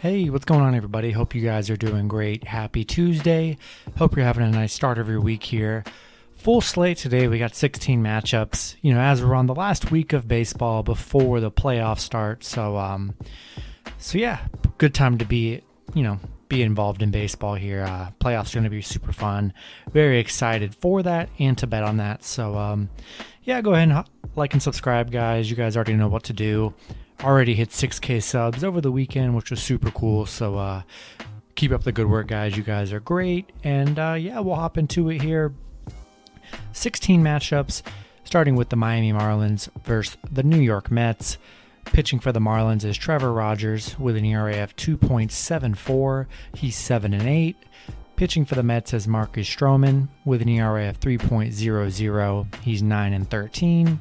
Hey, what's going on, everybody? Hope you guys are doing great. Happy Tuesday. Hope you're having a nice start of your week here. Full slate today. We got 16 matchups, as we're on the last week of baseball before the playoffs start. So yeah, good time to be involved in baseball here. Playoffs are going to be super fun. Very excited for that and to bet on that. So yeah, go ahead and like and subscribe, guys. You guys already know what to do. Already hit 6K subs over the weekend, which was super cool. So keep up the good work, guys. You guys are great. And yeah, we'll hop into it here. 16 matchups, starting with the Miami Marlins versus the New York Mets. Pitching for the Marlins is Trevor Rogers with an ERA of 2.74. He's 7-8. Pitching for the Mets is Marcus Stroman with an ERA of 3.00. He's 9-13.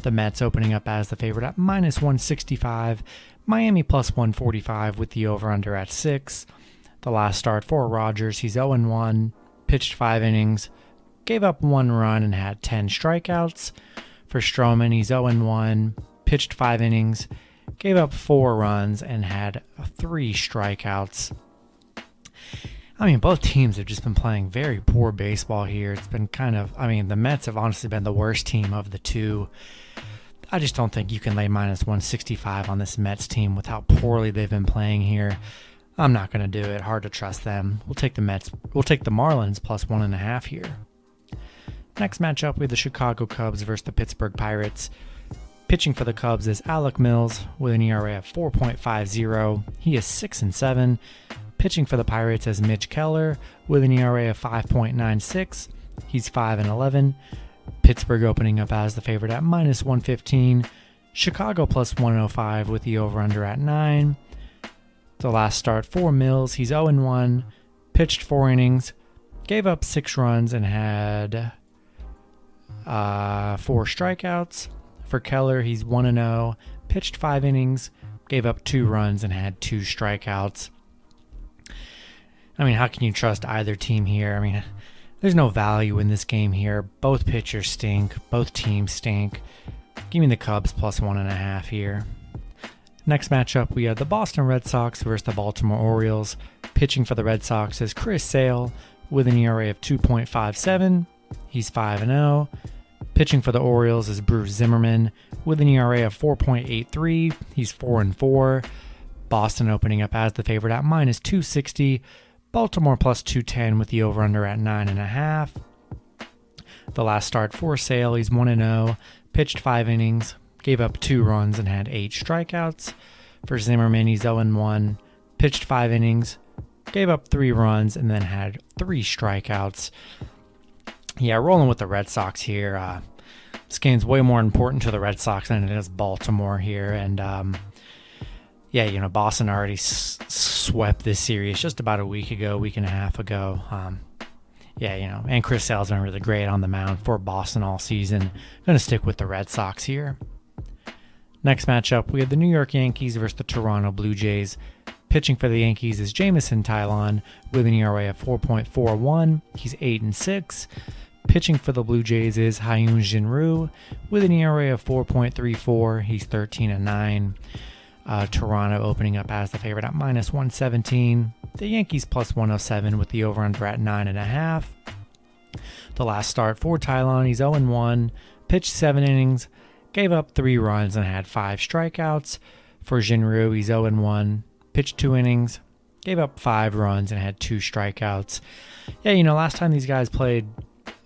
The Mets opening up as the favorite at -165. Miami +145 with the over-under at 6. The last start for Rogers, he's 0-1, pitched 5 innings, gave up 1 run and had 10 strikeouts. For Stroman, he's 0-1, pitched 5 innings, gave up 4 runs and had 3 strikeouts. Both teams have just been playing very poor baseball here. It's been the Mets have honestly been the worst team of the two. I just don't think you can lay -165 on this Mets team with how poorly they've been playing here. I'm not going to do it. Hard to trust them. We'll take the Marlins +1.5 here. Next matchup, we have the Chicago Cubs versus the Pittsburgh Pirates. Pitching for the Cubs is Alec Mills with an ERA of 4.50. He is 6-7. Pitching for the Pirates is Mitch Keller with an ERA of 5.96. He's 5-11. Pittsburgh opening up as the favorite at -115. Chicago +105 with the over-under at 9. The last start for Mills, he's 0-1, pitched 4 innings, gave up 6 runs and had 4 strikeouts. For Keller, he's 1-0, pitched 5 innings, gave up 2 runs and had 2 strikeouts. How can you trust either team here? There's no value in this game here. Both pitchers stink. Both teams stink. Give me the Cubs +1.5 here. Next matchup, we have the Boston Red Sox versus the Baltimore Orioles. Pitching for the Red Sox is Chris Sale with an ERA of 2.57. He's 5-0. Pitching for the Orioles is Bruce Zimmerman with an ERA of 4.83. He's 4-4. Boston opening up as the favorite at -260. Baltimore +210 with the over-under at 9.5. The last start for Sale, he's 1-0, pitched 5 innings, gave up 2 runs and had 8 strikeouts. For Zimmerman, he's 0-1, pitched 5 innings, gave up 3 runs and then had 3 strikeouts. Yeah, rolling with the Red Sox here. This game's way more important to the Red Sox than it is Baltimore here. And yeah, Boston already swept this series just about a week and a half ago. And Chris Sale's been really great on the mound for Boston all season. Going to stick with the Red Sox here. Next matchup, we have the New York Yankees versus the Toronto Blue Jays. Pitching for the Yankees is Jameson Taillon with an ERA of 4.41. He's 8-6. Pitching for the Blue Jays is Hyun Jin Ryu with an ERA of 4.34. He's 13-9. Toronto opening up as the favorite at -117. The Yankees +107 with the over-under at 9.5. The last start for Taillon, he's 0-1, pitched 7 innings, gave up 3 runs and had 5 strikeouts. For Jinryu, he's 0-1, pitched 2 innings, gave up 5 runs and had 2 strikeouts. Yeah, last time these guys played,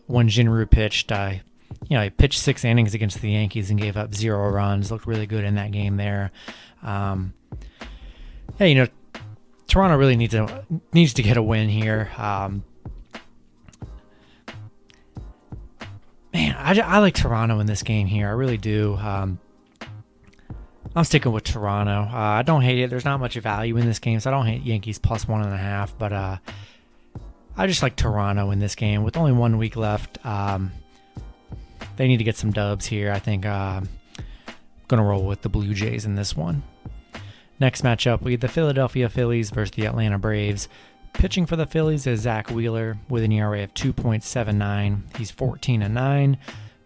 when Jinryu pitched, he pitched 6 innings against the Yankees and gave up 0 runs. Looked really good in that game there. Toronto really needs to get a win here. I like Toronto in this game here. I really do. I'm sticking with Toronto. I don't hate it. There's not much value in this game, so I don't hate Yankees +1.5. But I just like Toronto in this game. With only 1 week left, they need to get some dubs here. I think I'm going to roll with the Blue Jays in this one. Next matchup, we have the Philadelphia Phillies versus the Atlanta Braves. Pitching for the Phillies is Zach Wheeler with an ERA of 2.79. He's 14-9.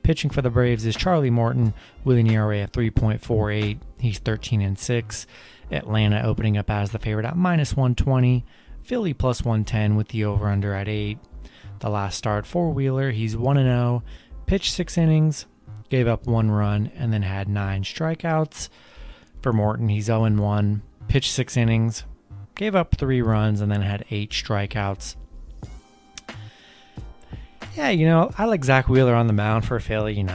Pitching for the Braves is Charlie Morton with an ERA of 3.48. He's 13-6. Atlanta opening up as the favorite at -120. Philly +110 with the over-under at 8. The last start for Wheeler, he's 1-0. Pitched 6 innings, gave up 1 run, and then had 9 strikeouts. For Morton, he's 0-1. Pitched 6 innings, gave up 3 runs, and then had 8 strikeouts. Yeah, I like Zach Wheeler on the mound for Philly,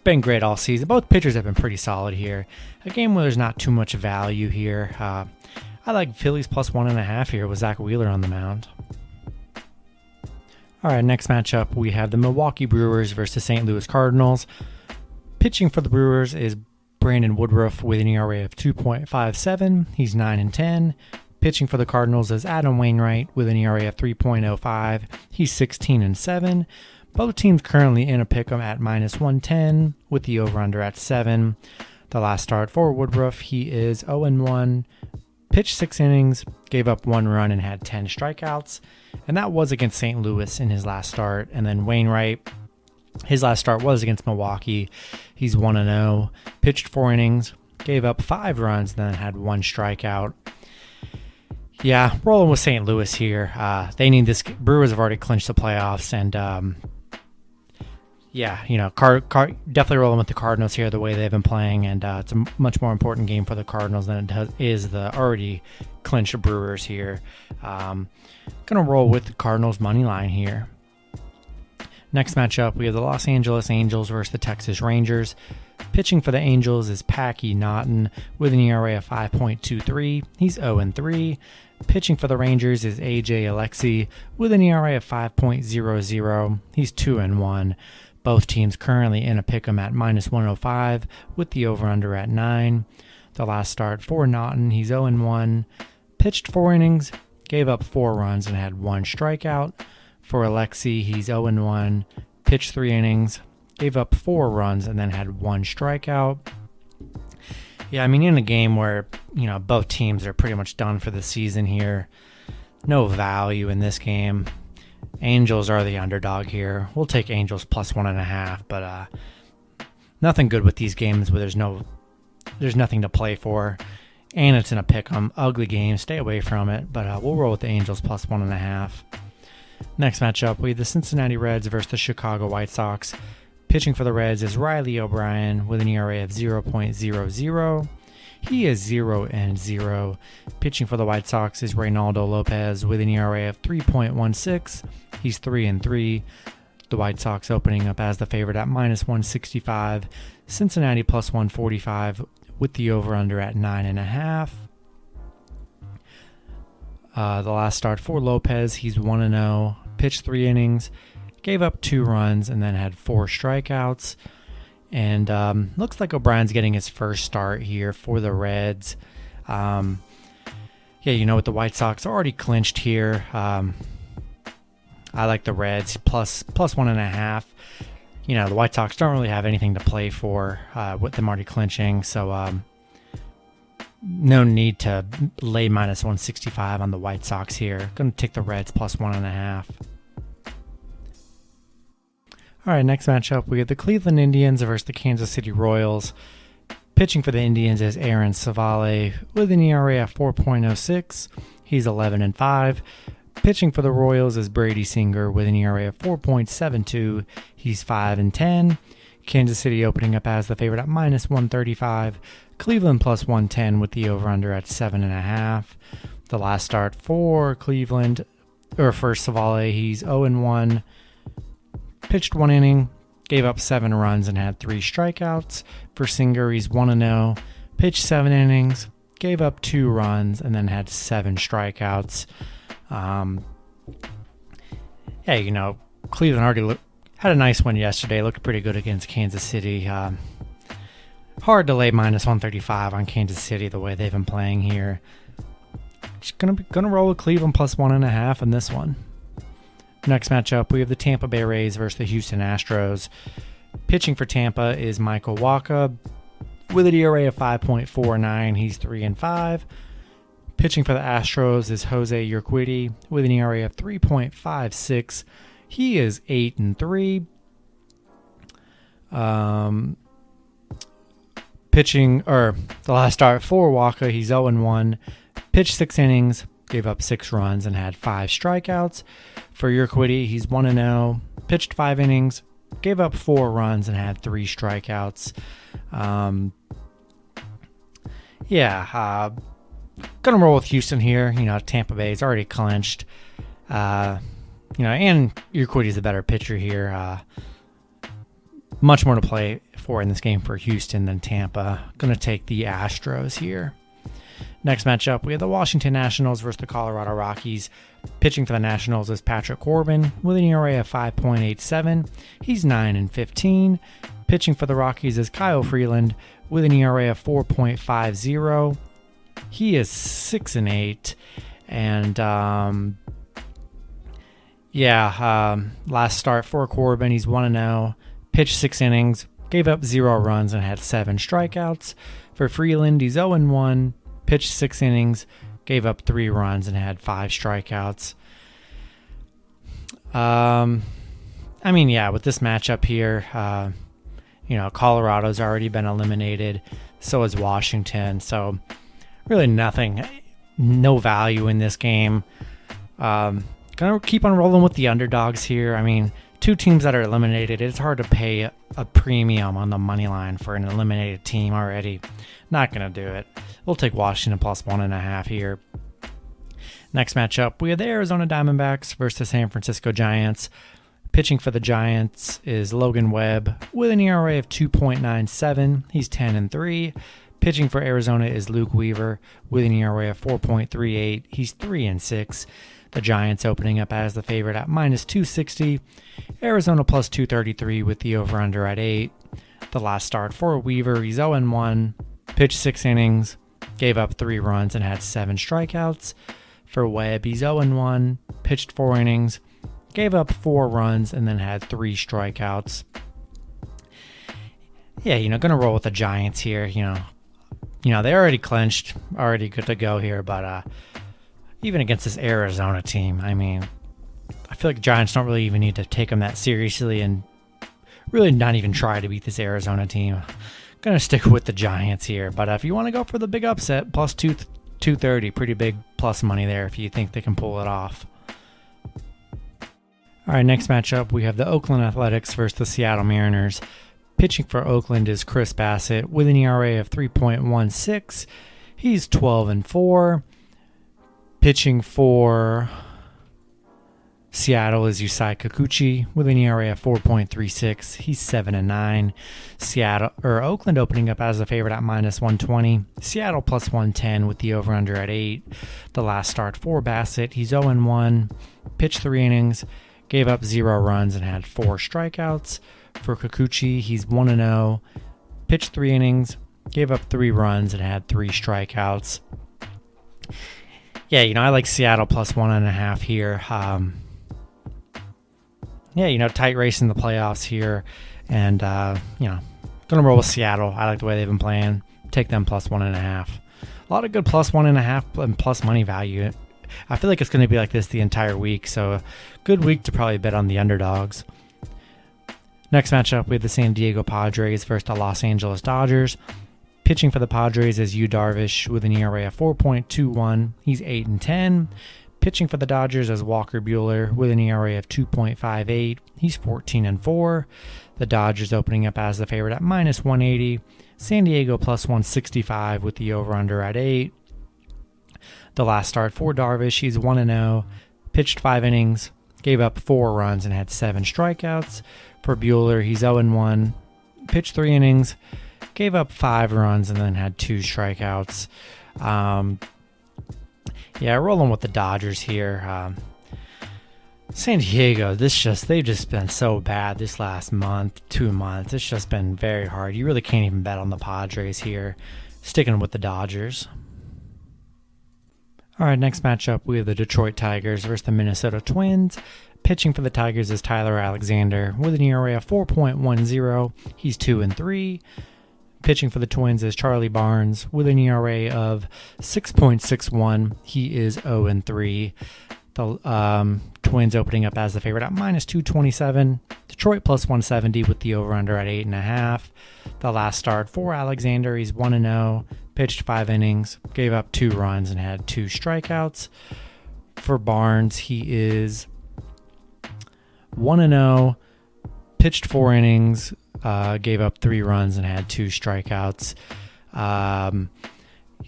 Been great all season. Both pitchers have been pretty solid here. A game where there's not too much value here. I like Phillies +1.5 here with Zach Wheeler on the mound. All right, next matchup, we have the Milwaukee Brewers versus the St. Louis Cardinals. Pitching for the Brewers is Brandon Woodruff with an ERA of 2.57. He's 9-10. Pitching for the Cardinals is Adam Wainwright with an ERA of 3.05. He's 16-7. Both teams currently in a pick'em at -110 with the over-under at 7. The last start for Woodruff, he is 0-1. Pitched 6 innings, gave up 1 run, and had 10 strikeouts. And that was against St. Louis in his last start. And then Wainwright, his last start was against Milwaukee. He's 1-0. Pitched 4 innings, gave up 5 runs, then had 1 strikeout. Yeah, rolling with St. Louis here. They need this. Brewers have already clinched the playoffs, and definitely rolling with the Cardinals here the way they've been playing, and it's a much more important game for the Cardinals than it is the already clinched Brewers here. Gonna roll with the Cardinals money line here. Next matchup, we have the Los Angeles Angels versus the Texas Rangers. Pitching for the Angels is Packy Naughton with an ERA of 5.23. He's 0-3. Pitching for the Rangers is jEHLY with an ERA of 5.00. He's 2-1. Both teams currently in a pick'em at -105 with the over-under at 9. The last start for Naughton, he's 0-1. Pitched 4 innings, gave up 4 runs, and had 1 strikeout. For Alexi, he's 0-1. Pitched 3 innings, gave up 4 runs, and then had 1 strikeout. Yeah, in a game where, both teams are pretty much done for the season here, no value in this game. Angels are the underdog here. We'll take Angels +1.5, but nothing good with these games where there's nothing to play for, and it's in a pick'em. Ugly game, stay away from it, but we'll roll with the Angels +1.5. Next matchup, we have the Cincinnati Reds versus the Chicago White Sox. Pitching for the Reds is Riley O'Brien with an ERA of 0.00. He is 0-0. Pitching for the White Sox is Reynaldo Lopez with an ERA of 3.16. He's 3-3. The White Sox opening up as the favorite at -165. Cincinnati +145 with the over-under at 9.5. The last start for Lopez, he's 1-0. Pitched 3 innings, gave up 2 runs, and then had 4 strikeouts. And looks like O'Brien's getting his first start here for the Reds. With the White Sox already clinched here. I like the Reds +1.5. The White Sox don't really have anything to play for with them already clinching. So no need to lay -165 on the White Sox here. Going to take the Reds +1.5. All right, next matchup, we have the Cleveland Indians versus the Kansas City Royals. Pitching for the Indians is Aaron Savale with an ERA of 4.06. He's 11-5. Pitching for the Royals is Brady Singer with an ERA of 4.72. He's 5-10. Kansas City opening up as the favorite at -135. Cleveland +110 with the over-under at 7.5. The last start for Cleveland, or for Savale, he's 0-1. Pitched 1 inning, gave up 7 runs, and had 3 strikeouts. For Singer, he's 1-0. Pitched 7 innings, gave up 2 runs, and then had 7 strikeouts. Cleveland already had a nice one yesterday. Looked pretty good against Kansas City. Hard to lay -135 on Kansas City the way they've been playing here. Just gonna roll with Cleveland +1.5 in this one. Next matchup, we have the Tampa Bay Rays versus the Houston Astros. Pitching for Tampa is Michael Wacha with an ERA of 5.49. He's 3-5. Pitching for the Astros is Jose Urquidy with an ERA of 3.56. He is 8-3. Pitching, or the last start for Walker, he's 0-1. Pitched 6 innings, gave up 6 runs, and had 5 strikeouts. For Urquidy, he's 1-0. Pitched 5 innings, gave up 4 runs, and had 3 strikeouts. Gonna roll with Houston here. Tampa Bay's already clinched. And Urquidy's a better pitcher here. Much more to play for in this game for Houston than Tampa. Gonna take the Astros here. Next matchup, we have the Washington Nationals versus the Colorado Rockies. Pitching for the Nationals is Patrick Corbin with an ERA of 5.87. He's 9-15. Pitching for the Rockies is Kyle Freeland with an ERA of 4.50. He is 6-8. And last start for Corbin, he's 1-0. Pitched 6 innings, gave up 0 runs, and had 7 strikeouts. For Freeland, he's 0-1. Pitched 6 innings, gave up 3 runs, and had 5 strikeouts. With this matchup here, Colorado's already been eliminated. So is Washington. So really no value in this game. Gonna keep on rolling with the underdogs here. 2 teams that are eliminated, it's hard to pay a premium on the money line for an eliminated team already. Not going to do it. We'll take Washington plus 1.5 here. Next matchup, we have the Arizona Diamondbacks versus the San Francisco Giants. Pitching for the Giants is Logan Webb with an ERA of 2.97. He's 10-3. Pitching for Arizona is Luke Weaver with an ERA of 4.38. He's 3-6. The Giants opening up as the favorite at minus 260. Arizona plus 233 with the over-under at 8. The last start for Weaver, he's 0-1. Pitched 6 innings, gave up 3 runs, and had 7 strikeouts. For Webb, he's 0-1. Pitched 4 innings, gave up 4 runs, and then had 3 strikeouts. Gonna roll with the Giants here. They already clinched, already good to go here, but even against this Arizona team, I feel like the Giants don't really even need to take them that seriously and really not even try to beat this Arizona team. Gonna stick with the Giants here, but if you want to go for the big upset, plus 230, pretty big plus money there if you think they can pull it off. All right, next matchup, we have the Oakland Athletics versus the Seattle Mariners. Pitching for Oakland is Chris Bassett with an ERA of 3.16. He's 12-4. Pitching for Seattle is Yusei Kikuchi with an ERA of 4.36. He's 7-9. Oakland opening up as a favorite at minus 120. Seattle plus 110 with the over-under at 8. The last start for Bassett, he's 0-1. Pitched 3 innings, gave up 0 runs, and had 4 strikeouts. For Kikuchi, he's 1-0. Pitched 3 innings, gave up 3 runs, and had 3 strikeouts. I like Seattle plus 1.5 here. Tight race in the playoffs here. And, going to roll with Seattle. I like the way they've been playing. Take them plus 1.5. A lot of good plus 1.5 and plus money value. I feel like it's going to be like this the entire week. So, a good week to probably bet on the underdogs. Next matchup, we have the San Diego Padres versus the Los Angeles Dodgers. Pitching for the Padres is Yu Darvish with an ERA of 4.21. He's 8-10. Pitching for the Dodgers is Walker Buehler with an ERA of 2.58. He's 14-4. The Dodgers opening up as the favorite at minus 180. San Diego plus 165 with the over-under at 8. The last start for Darvish, he's 1-0. Pitched 5 innings, gave up 4 runs, and had 7 strikeouts. For Buehler, he's 0-1. Pitched 3 innings, gave up 5 runs, and then had 2 strikeouts. Rolling with the Dodgers here. San Diego, they've just been so bad this last month, 2 months. It's just been very hard. You really can't even bet on the Padres here. Sticking with the Dodgers. All right, next matchup, we have the Detroit Tigers versus the Minnesota Twins. Pitching for the Tigers is Tyler Alexander with an ERA of 4.10. He's 2-3. Pitching for the Twins is Charlie Barnes with an ERA of 6.61. He is 0-3. The Twins opening up as the favorite at minus 227. Detroit plus 170 with the over-under at 8.5. The last start for Alexander, he's 1-0, pitched 5 innings, gave up 2 runs, and had 2 strikeouts. For Barnes, he is 1-0, pitched 4 innings, gave up 3 runs, and had 2 strikeouts.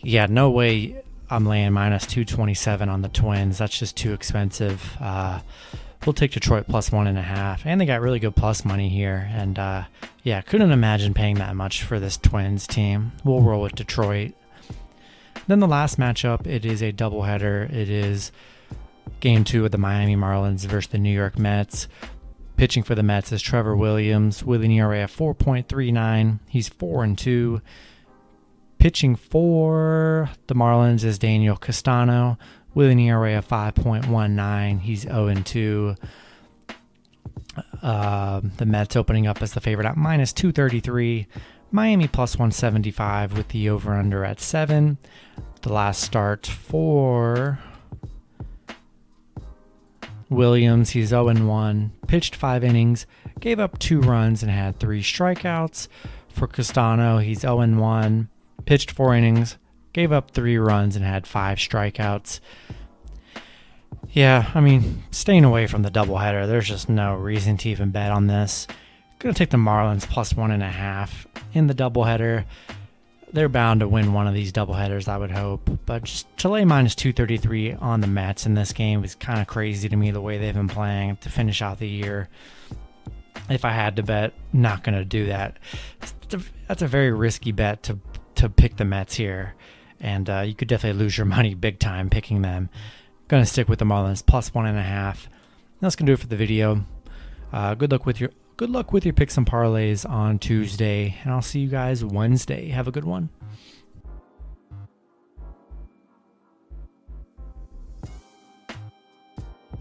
Yeah, no way I'm laying minus 227 on the Twins. That's just too expensive. We'll take Detroit plus 1.5, and they got really good plus money here. And yeah, couldn't imagine paying that much for this Twins team. We'll roll with Detroit. Then the last matchup, it is a doubleheader. It is Game 2 of the Miami Marlins versus the New York Mets. Pitching for the Mets is Trevor Williams with an ERA of 4.39. He's 4-2. Pitching for the Marlins is Daniel Castano with an ERA of 5.19. He's 0-2. The Mets opening up as the favorite at minus 233. Miami plus 175 with the over-under at 7. The last start for Williams, he's 0-1. Pitched 5 innings, gave up 2 runs, and had 3 strikeouts. For Castano, he's 0-1. Pitched 4 innings, gave up 3 runs, and had 5 strikeouts. Yeah, I mean, staying away from the doubleheader. There's just no reason to even bet on this. Gonna take the Marlins plus 1.5 in the doubleheader. They're bound to win one of these doubleheaders, I would hope. But just to lay minus 233 on the Mets in this game is kind of crazy to me, the way they've been playing to finish out the year. If I had to bet, not gonna do that. That's a very risky bet to pick the Mets here, and you could definitely lose your money big time picking them. Gonna stick with the Marlins plus 1.5. That's gonna do it for the video. Good luck with your picks and parlays on Tuesday, and I'll see you guys Wednesday. Have a good one.